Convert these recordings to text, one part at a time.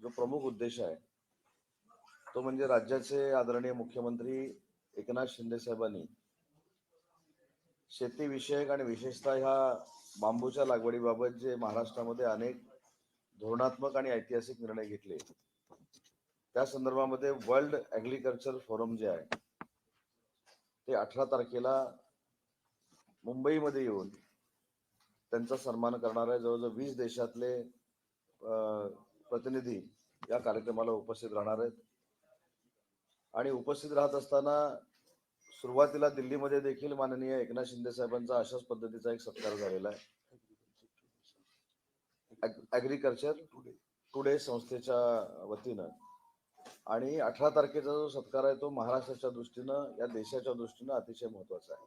जो प्रमुख उद्देश आहे तो म्हणजे राज्याचे आदरणीय मुख्यमंत्री एकनाथ शिंदे साहेबांनी शेतीविषयक आणि विशेषतः ह्या बांबूच्या लागवडीबाबत जे महाराष्ट्रामध्ये अनेक धोरणात्मक आणि ऐतिहासिक निर्णय घेतले, त्या संदर्भामध्ये वर्ल्ड ॲग्रिकल्चर फोरम जे आहे ते 18 तारखेला मुंबईमध्ये येऊन त्यांचा सन्मान करणार आहे. जवळजवळ 20 देशातले प्रतिनिधी या कार्यक्रमाला उपस्थित राहणार आहेत. आणि उपस्थित राहत असताना सुरुवातीला दिल्लीमध्ये देखील माननीय एकनाथ शिंदे साहेबांचा अशाच पद्धतीचा एक सत्कार झालेला आहे. ॲग्रिकल्चर टुडे संस्थेच्या वतीनं. आणि 18 तारखेचा जो सत्कार आहे तो महाराष्ट्राच्या दृष्टीनं, या देशाच्या दृष्टीनं अतिशय महत्वाचा आहे.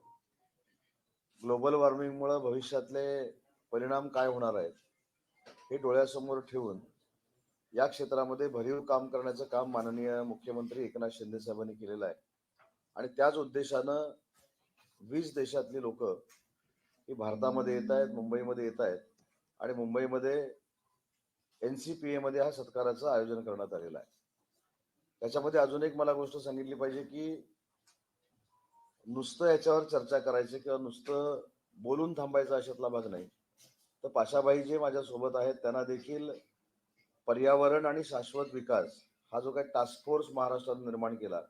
ग्लोबल वॉर्मिंगमुळे भविष्यातले परिणाम काय होणार आहेत हे डोळ्यासमोर ठेवून या क्षेत्रामध्ये भरीव काम करण्याचं काम माननीय मुख्यमंत्री एकनाथ शिंदे साहेबांनी केलेलं आहे. आणि त्याच उद्देशानं 20 देशातली लोक ही भारतामध्ये येत आहेत, मुंबईमध्ये येत आहेत. आणि मुंबईमध्ये NCPA मध्ये हा सत्काराचं आयोजन करण्यात आलेलं आहे. त्याच्यामध्ये अजून एक मला गोष्ट सांगितली पाहिजे की नुसतं याच्यावर चर्चा करायची किंवा नुसतं बोलून थांबायचा अशातला भाग नाही. तर पाशाबाई जे माझ्या सोबत आहेत त्यांना देखील पर्यावरण आणि शाश्वत विकास हा जो काही टास्क फोर्स महाराष्ट्रात निर्माण केला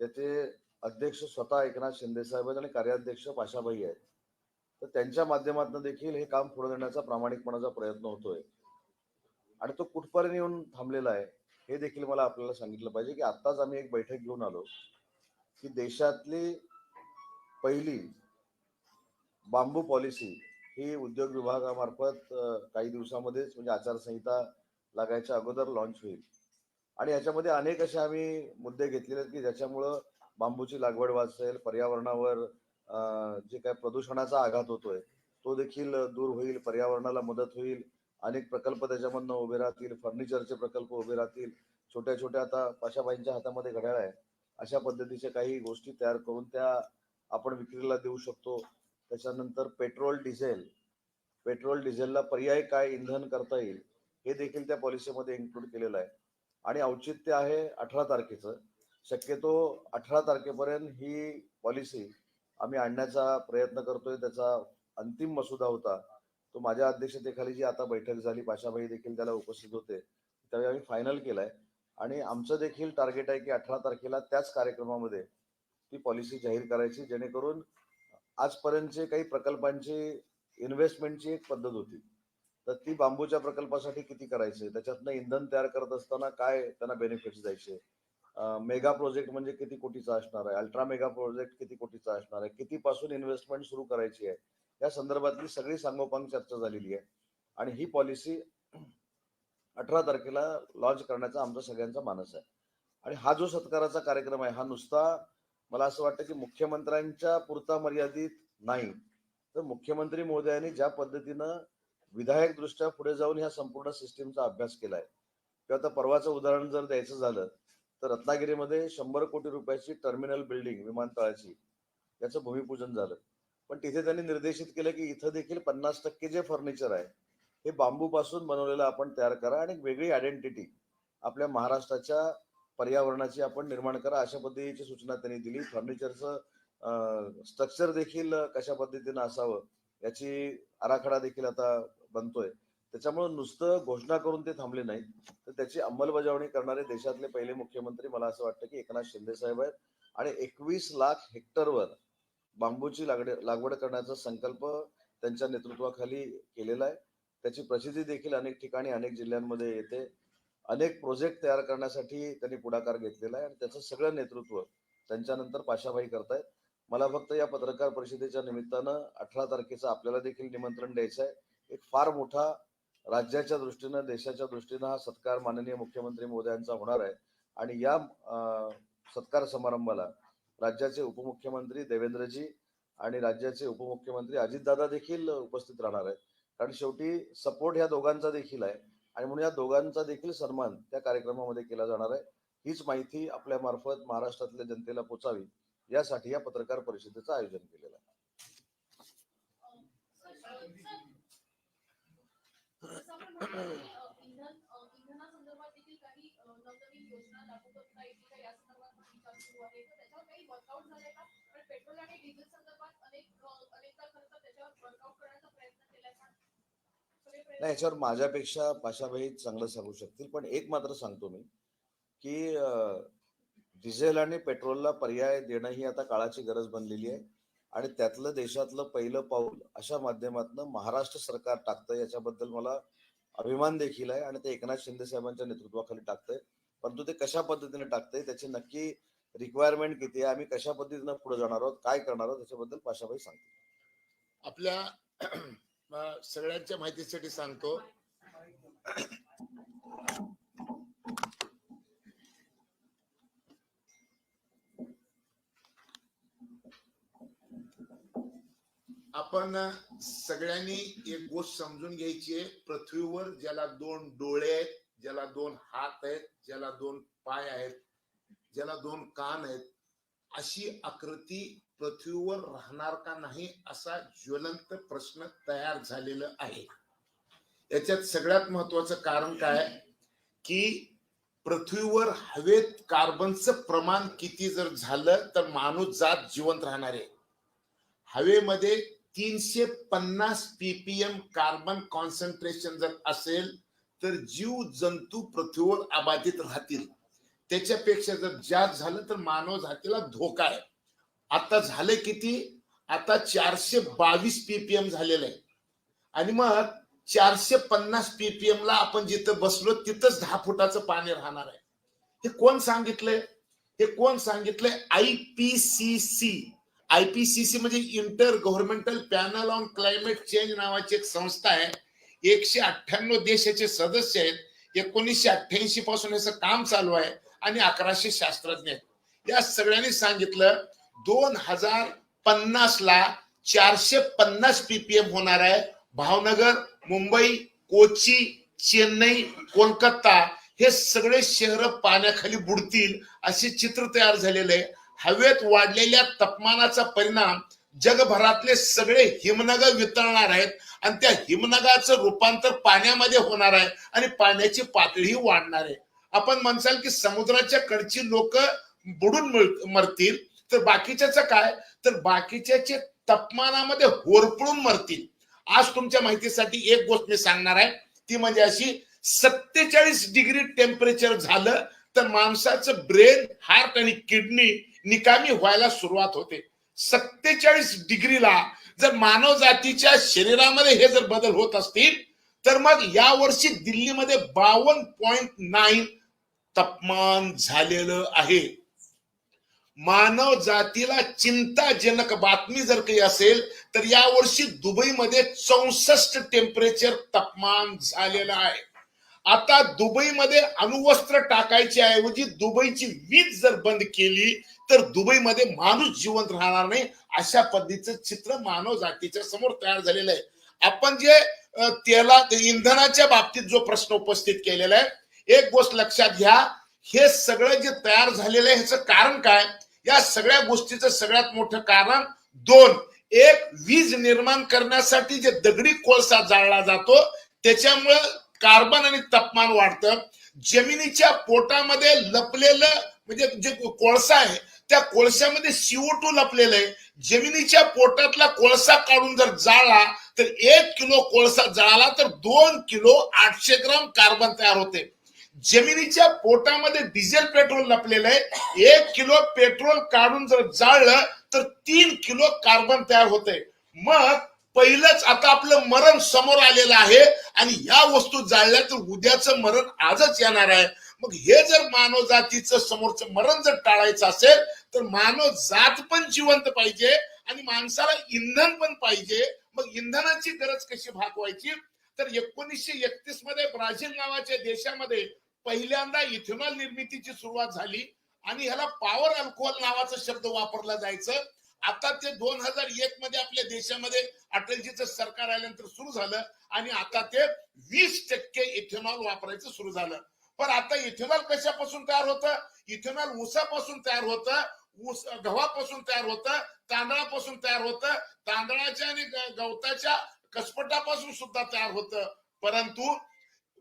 त्याचे अध्यक्ष स्वतः एकनाथ शिंदे साहेब आणि कार्याध्यक्ष पाशाबाई आहेत. तर त्यांच्या माध्यमातून देखील हे काम पुढे नेण्याचा प्रामाणिकपणाचा प्रयत्न होतोय. आणि तो कुठपर्यंत येऊन थांबलेला आहे हे देखील मला आपल्याला सांगितलं पाहिजे की आत्ताच आम्ही एक बैठक घेऊन आलो की देशातली पहिली बांबू पॉलिसी ही उद्योग विभागामार्फत काही दिवसामध्येच म्हणजे आचारसंहिता लागायच्या अगोदर लॉन्च होईल. आणि याच्यामध्ये अनेक असे आम्ही मुद्दे घेतलेले आहेत की ज्याच्यामुळं बांबूची लागवड वाचेल, पर्यावरणावर जे काय प्रदूषणाचा आघात होतोय तो देखील दूर होईल, पर्यावरणाला मदत होईल. अनेक प्रकल्प त्याच्यामधनं उभे राहतील, फर्निचरचे प्रकल्प उभे राहतील. छोट्या छोट्या आता पाशाबाईंच्या हातामध्ये घड्याळ आहे, अशा पद्धतीच्या काही गोष्टी तयार करून त्या आपण विक्रीला देऊ शकतो. त्याच्यानंतर पेट्रोल डिझेलला पर्याय काय इंधन करता येईल हे देखील त्या पॉलिसीमध्ये इन्क्लूड केलेलं आहे. आणि औचित्य आहे 18 तारखेचं. शक्यतो 18 तारखेपर्यंत ही पॉलिसी आम्ही आणण्याचा प्रयत्न करतोय. त्याचा अंतिम मसुदा होता तो माझ्या अध्यक्षतेखाली जी आता बैठक झाली, पाशाबाई देखील त्याला उपस्थित होते, त्यावेळी आम्ही फायनल केलाय. आणि आमचं देखील टार्गेट आहे की 18 तारखेला त्याच कार्यक्रमामध्ये ती पॉलिसी जाहीर करायची, जेणेकरून आजपर्यंतचे काही प्रकल्पांची इन्व्हेस्टमेंटची एक पद्धत होती, तर ती बांबूच्या प्रकल्पासाठी किती करायचे, त्याच्यातनं इंधन तयार करत असताना काय त्यांना बेनिफिट्स द्यायचे, मेगा प्रोजेक्ट म्हणजे किती कोटीचा असणार आहे, अल्ट्रा मेगा प्रोजेक्ट किती कोटीचा असणार आहे, कितीपासून इन्व्हेस्टमेंट सुरू करायची आहे, या संदर्भातली सगळी सांगोपांग चर्चा झालेली आहे. आणि ही पॉलिसी 18 तारखेला लॉन्च करण्याचा आमचा सगळ्यांचा मानस आहे. आणि हा जो सत्काराचा कार्यक्रम आहे हा नुसता मला असं वाटतं की मुख्यमंत्र्यांच्या पुरता मर्यादित नाही, तर मुख्यमंत्री महोदयांनी ज्या पद्धतीनं विधायक दृष्ट्या पुढे जाऊन ह्या संपूर्ण सिस्टीमचा अभ्यास केलाय, किंवा आता परवाचं उदाहरण जर द्यायचं झालं तर रत्नागिरीमध्ये 100 कोटी रुपयाची टर्मिनल बिल्डिंग विमानतळाची याचं भूमिपूजन झालं. पण तिथे त्यांनी निर्देशित केलं की इथं देखील 50% जे फर्निचर आहे हे बांबूपासून बनवलेलं आपण तयार करा आणि वेगळी आयडेंटिटी आपल्या महाराष्ट्राच्या पर्यावरणाची आपण निर्माण करा, अशा पद्धतीची सूचना त्यांनी दिली. फर्निचरचं स्ट्रक्चर देखील कशा पद्धतीनं असावं याची आराखडा देखील आता बनतोय. त्याच्यामुळे नुसतं घोषणा करून ते थांबले नाही, तर त्याची अंमलबजावणी करणारे देशातले पहिले मुख्यमंत्री मला असं वाटतं की एकनाथ शिंदे साहेब आहेत. आणि 21 लाख हेक्टरवर बांबूची लागवड करण्याचा संकल्प त्यांच्या नेतृत्वाखाली केलेला आहे. त्याची प्रसिद्धी देखील अनेक ठिकाणी अनेक जिल्ह्यांमध्ये येते. अनेक प्रोजेक्ट तयार करण्यासाठी त्यांनी पुढाकार घेतलेला आहे आणि त्याचं सगळं नेतृत्व त्यांच्यानंतर पाशाबाई करतायत. मला फक्त या पत्रकार परिषदेच्या निमित्तानं 18 तारखेचं आपल्याला देखील निमंत्रण द्यायचं आहे. एक फार मोठा राज्याच्या दृष्टीनं, देशाच्या दृष्टीनं हा सत्कार माननीय मुख्यमंत्री महोदयांचा होणार आहे. आणि या सत्कार समारंभाला राज्याचे उपमुख्यमंत्री देवेंद्रजी आणि राज्याचे उपमुख्यमंत्री अजितदादा देखील उपस्थित राहणार आहेत. कारण शेवटी सपोर्ट ह्या दोघांचा देखील आहे आणि म्हणून या दोघांचा देखील सन्मान त्या कार्यक्रमामध्ये केला जाणार आहे. हीच माहिती आपल्या मार्फत महाराष्ट्रातल्या जनतेला पोचावी यासाठी या पत्रकार परिषदेचं आयोजन केलेलं आहे. योजना लागू करता येईल का या संदर्भात विचार सुरू आहे तर त्याच्यावर काही वर्कआउट झाले का? पण पेट्रोल आणि डिझेल संदर्भात अनेकदा खरं तर त्याच्यावर वर्कआउट करण्याचा प्रयत्न केलाय पण नाही, याच्यावर माझ्यापेक्षा पाशाबाई चांगलं सांगू शकतील. पण एक मात्र सांगतो मी की डिझेल आणि पेट्रोलला पर्याय देणं ही आता काळाची गरज बनलेली आहे आणि त्यातलं देशातलं पहिलं पाऊल अशा माध्यमातून महाराष्ट्र सरकार टाकतं, याच्याबद्दल मला अभिमान देखील आहे आणि ते एकनाथ शिंदे साहेबांच्या नेतृत्वाखाली टाकतंय. परंतु ते कशा पद्धतीने टाकतंय, त्याची नक्की रिक्वायरमेंट किती आहे, आम्ही कशा पद्धतीनं पुढे जाणार आहोत, काय करणार आहोत, त्याच्याबद्दल पाशाबाई सांगतील. आपल्या सगळ्यांच्या माहितीसाठी सांगतो, आपण सगळ्यांनी एक गोष्ट समजून घ्यायची आहे. पृथ्वीवर ज्याला 2 डोळे आहेत, ज्याला 2 हात आहेत, ज्याला 2 पाय आहेत, ज्याला 2 कान आहेत, अशी आकृती पृथ्वीवर राहणार का नाही असा ज्वलंत प्रश्न तयार झालेला आहे. याच्यात सगळ्यात महत्वाचं कारण काय की पृथ्वीवर हवेत कार्बनचं प्रमाण किती जर झालं तर माणूस जात जिवंत राहणार आहे. हवेमध्ये 350 ppm कार्बन कॉन्सन्ट्रेशन जर असेल तर जीव जंतू पृथ्वीवर अबाधित राहतील. त्याच्यापेक्षा जर जास्त झालं तर मानव जातीला धोका आहे. आता झाले किती? आता 422 ppm झालेलं आहे आणि मग 450 ppm ला आपण जिथं बसलो तिथंच 10 फुटाचं पाणी राहणार आहे. हे कोण सांगितलंय? हे कोण सांगितलंय? आयपीसीसी म्हणजे inter governmental panel on climate change नावाची एक संस्था आहे. 198 देशाचे सदस्य आहेत. 1988 पासून याचं काम चालू आहे आणि 1100 शास्त्रज्ञ आहेत. या सगळ्यांनी सांगितलं 2050 ला 450 ppm होणार आहे. भावनगर, मुंबई, कोची, चेन्नई, कोलकाता हे सगळे शहर पाण्याखाली बुडतील असे चित्र तयार झालेले आहे. हवेत वाढलेल्या तापमानाचा परिणाम जगभरातले सगळे हिमनग वितळणार आहेत आणि त्या हिमनगाचं रूपांतर पाण्यामध्ये होणार आहे आणि पाण्याची पातळी वाढणार आहे. आपण म्हणसाल की समुद्राच्या कडची लोक बुडून मरतील तर बाकीच्याच काय? तर बाकीच्याचे तापमानामध्ये होरपळून मरतील. आज तुमच्या माहितीसाठी एक गोष्ट मी सांगणार आहे, ती म्हणजे अशी 47 डिग्री टेम्परेचर झालं तर माणसाचं ब्रेन, हार्ट आणि किडनी निकामी व्हायला सुरुवात होते. 47 डिग्रीला जर मानव जातीच्या शरीरामध्ये हे जर बदल होत असतील तर मग या वर्षी दिल्लीमध्ये 52.9 तापमान झालेलं आहे. मानव जातीला चिंताजनक बातमी जर काही असेल तर या वर्षी दुबईमध्ये 64 टेम्परेचर तापमान झालेलं आहे. आता दुबईमध्ये अणुवस्त्र टाकायच्या ऐवजी दुबईची वीज जर बंद केली तर दुबईमध्ये माणूस जिवंत राहणार नाही. अशा पद्धतीचं चित्र मानव जातीच्या समोर तयार झालेलं आहे. आपण जे इंधनाच्या बाबतीत जो प्रश्न उपस्थित केलेला आहे, एक गोष्ट लक्षात घ्या, हे सगळं जे तयार झालेलं आहे ह्याचं कारण काय? या सगळ्या गोष्टीचं सगळ्यात मोठं कारण 2. एक, वीज निर्माण करण्यासाठी जे दगडी कोळसा जाळला जातो त्याच्यामुळे कार्बन आणि तापमान वाढतं. जमिनीच्या पोटामध्ये लपलेलं म्हणजे जे कोळसा आहे त्या कोळशामध्ये CO2 लपलेलं आहे. जमिनीच्या पोटातला कोळसा काढून जर जाळला तर 1 किलो कोळसा जाळला तर 2 किलो 800 ग्राम कार्बन तयार होते. जमिनीच्या पोटामध्ये डिझेल पेट्रोल लपलेलं आहे. 1 किलो पेट्रोल काढून जर जाळलं तर 3 किलो कार्बन तयार होते. मग पहिलंच आता आपलं मरण समोर आलेलं आहे आणि या वस्तू जाळल्या तर उद्याचं मरण आजच येणार आहे. मग हे जर मानव जातीचं समोरचं मरण जर टाळायचं असेल तर मानव जात पण जिवंत पाहिजे आणि माणसाला इंधन पण पाहिजे. मग इंधनाची गरज कशी भागवायची? तर 1931 मध्ये ब्राझील नावाच्या देशामध्ये पहिल्यांदा इथेनॉल निर्मितीची सुरुवात झाली आणि ह्याला पॉवर अल्कोहोल नावाचा शब्द वापरला जायचं. आता ते 2001 मध्ये आपल्या देशामध्ये अटलजीचं सरकार आल्यानंतर सुरू झालं आणि आता ते 20% इथेनॉल वापरायचं सुरू झालं. पण आता इथेनॉल कशापासून तयार होतं? इथेनॉल ऊसापासून तयार होतं, ऊस गव्हापासून तयार होतं, तांदळापासून तयार होतं, तांदळाच्या आणि गवताच्या कसपटापासून सुद्धा तयार होतं. परंतु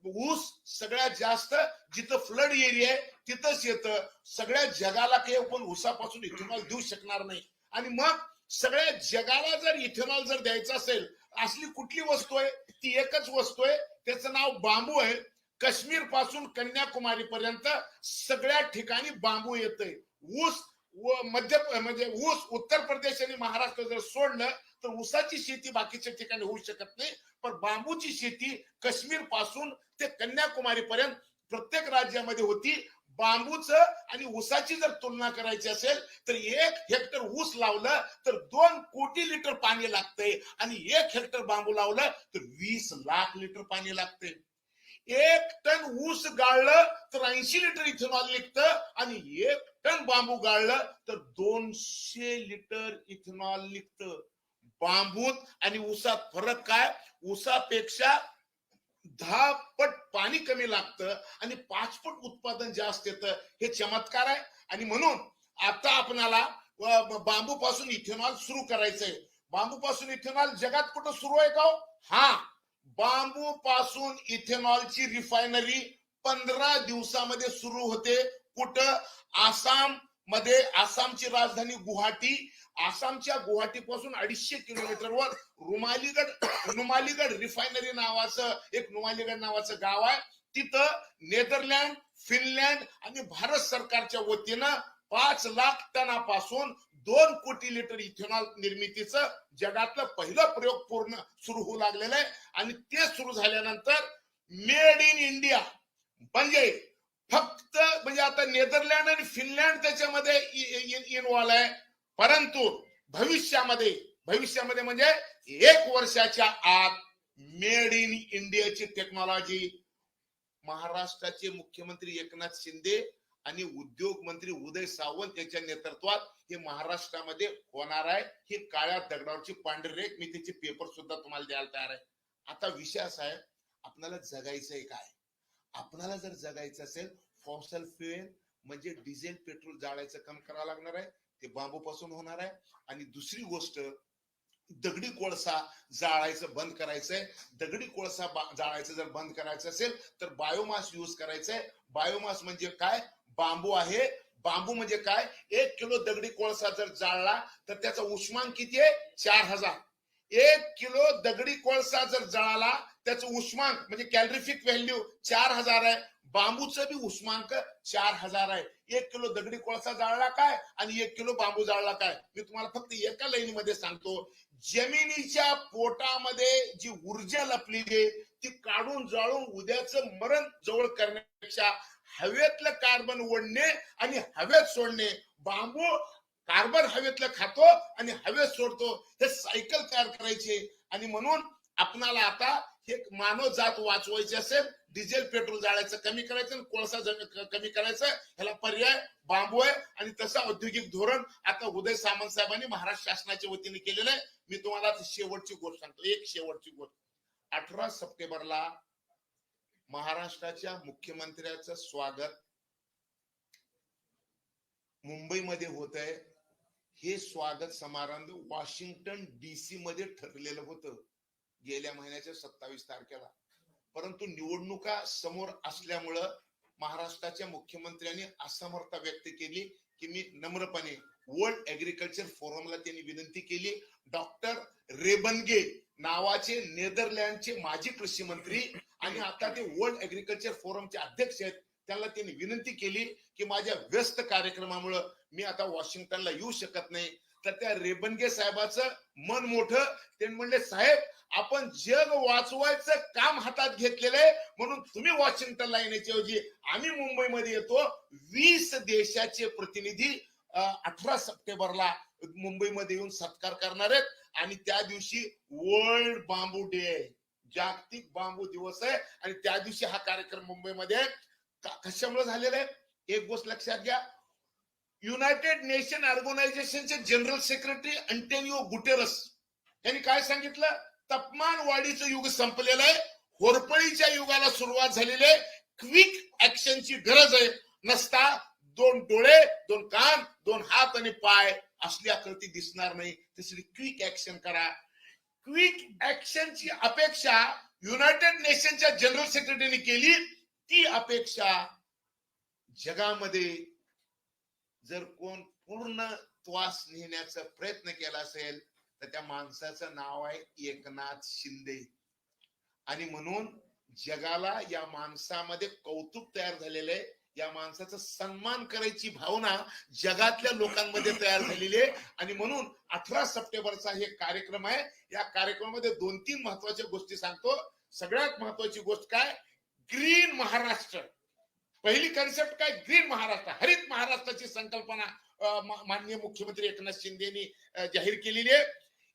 ऊस सगळ्यात जास्त जिथं फ्लड एरिया आहे तिथंच येतं. सगळ्या जगाला काही आपण ऊसापासून इथेनॉल देऊ शकणार नाही. आणि मग सगळ्या जगाला जर इथेनॉल जर द्यायचं असेल, असली कुठली वस्तू आहे? ती एकच वस्तू आहे, त्याचं नाव बांबू आहे. काश्मीर पासून कन्याकुमारी पर्यंत सगळ्या ठिकाणी बांबू येतंय. ऊस व म्हणजे ऊस उत्तर प्रदेश आणि महाराष्ट्र जर सोडलं तर ऊसाची शेती बाकीच्या ठिकाणी होऊ शकत नाही. पण बांबूची शेती काश्मीर पासून ते कन्याकुमारी पर्यंत प्रत्येक राज्यामध्ये होती. बांबूचं आणि ऊसाची जर तुलना करायची असेल तर 1 हेक्टर ऊस लावलं तर 2 कोटी लिटर पाणी लागतंय आणि 1 हेक्टर बांबू लावलं तर 20 लाख लिटर पाणी लागतंय. 1 टन ऊस गाळलं तर 80 लिटर इथेनॉल निघतं आणि 1 टन बांबू गाळलं तर 200 लिटर इथेनॉल निघतं. बांबूत आणि ऊसात फरक काय? ऊसापेक्षा 10 पट पाणी कमी लागतं आणि 5 पट उत्पादन जास्त येतं. हे चमत्कार आहे. आणि म्हणून आता आपणाला बांबू पासून इथेनॉल सुरू करायचंय. बांबू पासून इथेनॉल जगात कुठं सुरू आहे का? हा, बांबू पासून इथेनॉलची रिफायनरी 15 दिवसामध्ये सुरू होते. कुठं? आसाम मध्ये. आसामची राजधानी गुवाहाटी. आसामच्या गुवाहाटी पासून 250 किलोमीटरवर नुमालीगड रिफायनरी नावाचं एक नुमालीगड नावाचं गाव आहे. तिथं नेदरलँड, फिनलँड आणि भारत सरकारच्या वतीनं 5 लाख टनापासून 2 कोटी लिटर इथेनॉल निर्मितीचं जगातलं पहिलं प्रयोग पूर्ण सुरू होऊ लागलेलं आहे. आणि ते सुरू झाल्यानंतर मेड इन इंडिया म्हणजे फक्त म्हणजे आता नेदरलँड आणि फिनलँड त्याच्यामध्ये इन्व्हॉल्व आहे. परंतु भविष्यामध्ये म्हणजे 1 वर्षाच्या आत मेड इन इंडियाची टेक्नॉलॉजी महाराष्ट्राचे मुख्यमंत्री एकनाथ शिंदे आणि उद्योग मंत्री उदय सावंत यांच्या नेतृत्वात हे महाराष्ट्रामध्ये होणार आहे. ही काळ्या दगडावरची पांढरी रेख. मी त्याचे पेपर सुद्धा तुम्हाला द्यायला तयार आहे. आता विषय असा आहे, आपल्याला जगायचंय काय? आपल्याला जर जगायचं असेल फॉसल फ्युएल म्हणजे डिझेल पेट्रोल जाळायचं काम करावं लागणार आहे. ते बांबू पासून होणार आहे. आणि दुसरी गोष्ट, दगडी कोळसा जाळायचं बंद करायचंय. दगडी कोळसा जाळायचं जर बंद करायचं असेल तर बायोमास यूज करायचंय. बायोमास म्हणजे काय? बांबू आहे. बांबू म्हणजे काय? 1 किलो दगडी कोळसा जर जाळला तर त्याचा उष्मांक किती आहे? 4000. 1 किलो दगडी कोळसा जर जळाला त्याचं उष्मांक म्हणजे कॅलरिफिक व्हॅल्यू 4000 आहे. बांबूचं बी उष्मांक 4000 आहे. 1 किलो दगडी कोळसा जाळला काय आणि 1 किलो बांबू जाळला काय? मी तुम्हाला फक्त एका लाईनीमध्ये सांगतो. जमिनीच्या पोटामध्ये जी ऊर्जा लपलेली आहे ती काढून जाळून उद्याचं मरण जवळ करण्यापेक्षा हवेतलं कार्बन ओढणे आणि हवेत सोडणे. बांबू कार्बन हवेतलं खातो आणि हवेत सोडतो. हे सायकल तयार करायचे. आणि म्हणून आपणाला आता हे मानव जात वाचवायची असेल, डिझेल पेट्रोल जाळायचं कमी करायचं, कोळसा कमी करायचं. ह्याला पर्याय बांबू आहे. आणि तसं औद्योगिक धोरण आता उदय सामंत साहेबांनी महाराष्ट्र शासनाच्या वतीने केलेलं आहे. मी तुम्हाला शेवटची गोष्ट सांगतो, एक शेवटची गोष्ट. 18 सप्टेंबरला महाराष्ट्राच्या मुख्यमंत्र्याचं स्वागत मुंबईमध्ये होत आहे. हे स्वागत समारंभ वॉशिंग्टन DC मध्ये ठरलेलं होतं गेल्या महिन्याच्या 27 तारखेला. परंतु निवडणुका समोर असल्यामुळं महाराष्ट्राच्या मुख्यमंत्र्यांनी असमर्थता व्यक्त केली की मी नम्रपणे वर्ल्ड ऍग्रिकल्चर फोरमला त्यांनी विनंती केली. डॉक्टर रेबनगे नावाचे नेदरलँडचे माजी कृषी मंत्री आणि आता ते वर्ल्ड ऍग्रिकल्चर फोरमचे अध्यक्ष आहेत, त्यांना त्यांनी विनंती केली की माझ्या व्यस्त कार्यक्रमामुळे मी आता वॉशिंग्टनला येऊ शकत नाही. तर त्या रेबनगे साहेबाचं मन मोठं. ते म्हणले, साहेब आपण जग वाचवायचं काम हातात घेतलेलं आहे म्हणून तुम्ही वॉशिंग्टनला येण्याच्या ऐवजी आम्ही मुंबईमध्ये येतो. 20 देशाचे प्रतिनिधी 18 सप्टेंबरला मुंबईमध्ये येऊन सत्कार करणार आहेत. आणि त्या दिवशी वर्ल्ड बांबू डे आहे, जागतिक बांबू दिवस आहे. आणि त्या दिवशी हा कार्यक्रम मुंबईमध्ये कशामुळे झालेला आहे? एक गोष्ट लक्षात घ्या. युनायटेड नेशन ऑर्गनायझेशनचे जनरल सेक्रेटरी अंटोनियो गुटेरस यांनी काय सांगितलं? तापमान वाढीचं युग संपलेलं आहे, होरपळीच्या युगाला सुरुवात झालेली आहे. क्विक ऍक्शनची गरज आहे. नसता 2 डोळे, 2 कान, 2 हात आणि पाय असली आकृती दिसणार नाही. तसली क्विक ऍक्शन करा. क्विक ऍक्शनची अपेक्षा युनायटेड नेशनच्या जनरल सेक्रेटरीने केली, ती अपेक्षा जगामध्ये जर कोण पूर्ण श्वास नेण्याचा प्रयत्न केला असेल तर त्या माणसाचं नाव आहे एकनाथ शिंदे. आणि म्हणून जगाला या माणसामध्ये कौतुक तयार झालेलं आहे, या माणसाचा सन्मान करायची भावना जगातल्या लोकांमध्ये तयार झालेली आहे. आणि म्हणून 18 सप्टेंबरचा हे कार्यक्रम आहे. या कार्यक्रमामध्ये 2-3 महत्वाच्या गोष्टी सांगतो. सगळ्यात महत्वाची गोष्ट काय, ग्रीन महाराष्ट्र. पहिली कन्सेप्ट काय, ग्रीन महाराष्ट्र, हरित महाराष्ट्राची संकल्पना माननीय मुख्यमंत्री एकनाथ शिंदेनी जाहीर केलेली आहे.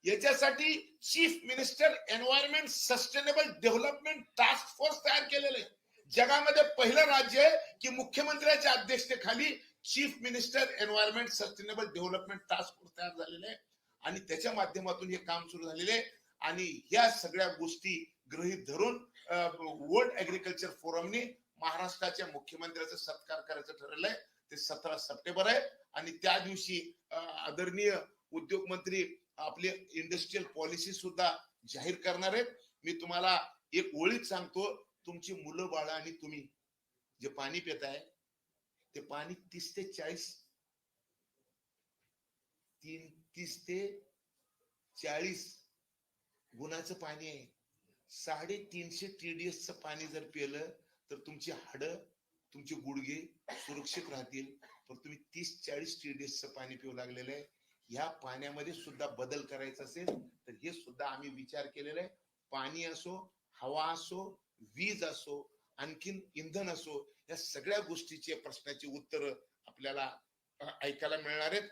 याच्यासाठी chief minister environment sustainable development task force तयार केलेलं आहे. जगामध्ये पहिलं राज्य आहे की मुख्यमंत्र्यांच्या अध्यक्षतेखाली chief minister environment sustainable development task force तयार झालेले आहे आणि त्याच्या माध्यमातून हे काम सुरू झालेले आहे. आणि ह्या सगळ्या गोष्टी गृहीत धरून वर्ल्ड ऍग्रिकल्चर फोरमने महाराष्ट्राच्या मुख्यमंत्र्याचा सत्कार करायचं ठरवलंय. ते 17 सप्टेंबर आहे आणि त्या दिवशी आदरणीय उद्योग मंत्री आपली इंडस्ट्रियल पॉलिसी सुद्धा जाहीर करणार आहेत. मी तुम्हाला एक ओळीत सांगतो, तुमची मुलं बाळ आणि तुम्ही जे पाणी पिताय ते पाणी 30 ते 40 गुणाचं पाणी आहे. 350 TDS पाणी जर पिलं तर तुमची हाडं, तुमचे गुडघे सुरक्षित राहतील. पण तुम्ही 30-40 TDS पाणी पिऊ लागलेलं आहे. ह्या पाण्यामध्ये सुद्धा बदल करायचा असेल तर हे सुद्धा आम्ही विचार केलेला आहे. पाणी असो, हवा असो, वीज असो, आणखीन इंधन असो, या सगळ्या गोष्टीचे प्रश्नाची उत्तर आपल्याला ऐकायला मिळणार आहेत.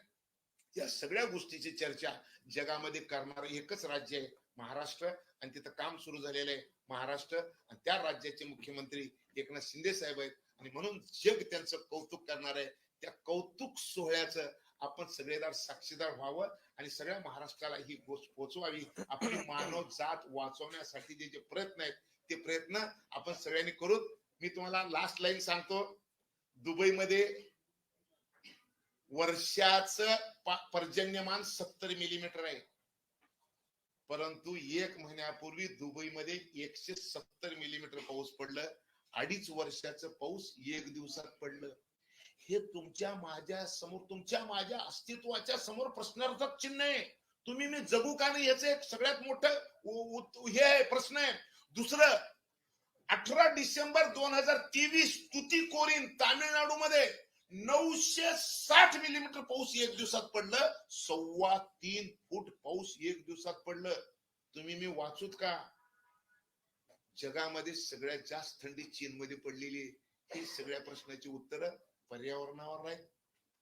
या सगळ्या गोष्टीची चर्चा जगामध्ये करणार एकच राज्य आहे महाराष्ट्र, आणि तिथं काम सुरू झालेलं आहे महाराष्ट्र, आणि त्या राज्याचे मुख्यमंत्री एकनाथ शिंदे साहेब आहेत. आणि म्हणून जग त्यांचं कौतुक करणार आहे. त्या कौतुक सोहळ्याचं आपण सगळेदार साक्षीदार व्हावं आणि सगळ्या महाराष्ट्राला ही गोष्ट पोहोचवावी. आपली मानव जात वाचवण्यासाठी जे प्रयत्न आहेत ते प्रयत्न आपण सगळ्यांनी करू. मी तुम्हाला लास्ट लाईन सांगतो. दुबईमध्ये वर्षाचं पर्जन्यमान 70 मिलीमीटर आहे, परंतु 1 महिन्यापूर्वी दुबईमध्ये 170 मिलीमीटर पाऊस पडलं. 2.5 वर्षाचं पाऊस 1 दिवसात पडलं. हे तुमच्या माझ्या समोर, तुमच्या माझ्या अस्तित्वाच्या समोर प्रश्नार्थक चिन्ह आहे. तुम्ही मी जगू का नाही याचं एक सगळ्यात मोठं हे आहे, प्रश्न आहे. दुसरं, 18 डिसेंबर 2023 तुतीकोरीन तामिळनाडूमध्ये 960 मिलीमीटर पाऊस 1 दिवसात पडलं. 3.25 फूट पाऊस 1 दिवसात पडलं. तुम्ही मी वाचूत का? जगामध्ये सगळ्यात जास्त थंडी चीनमध्ये पडलेली. ही सगळ्या प्रश्नाची उत्तर पर्यावरणावर आहेत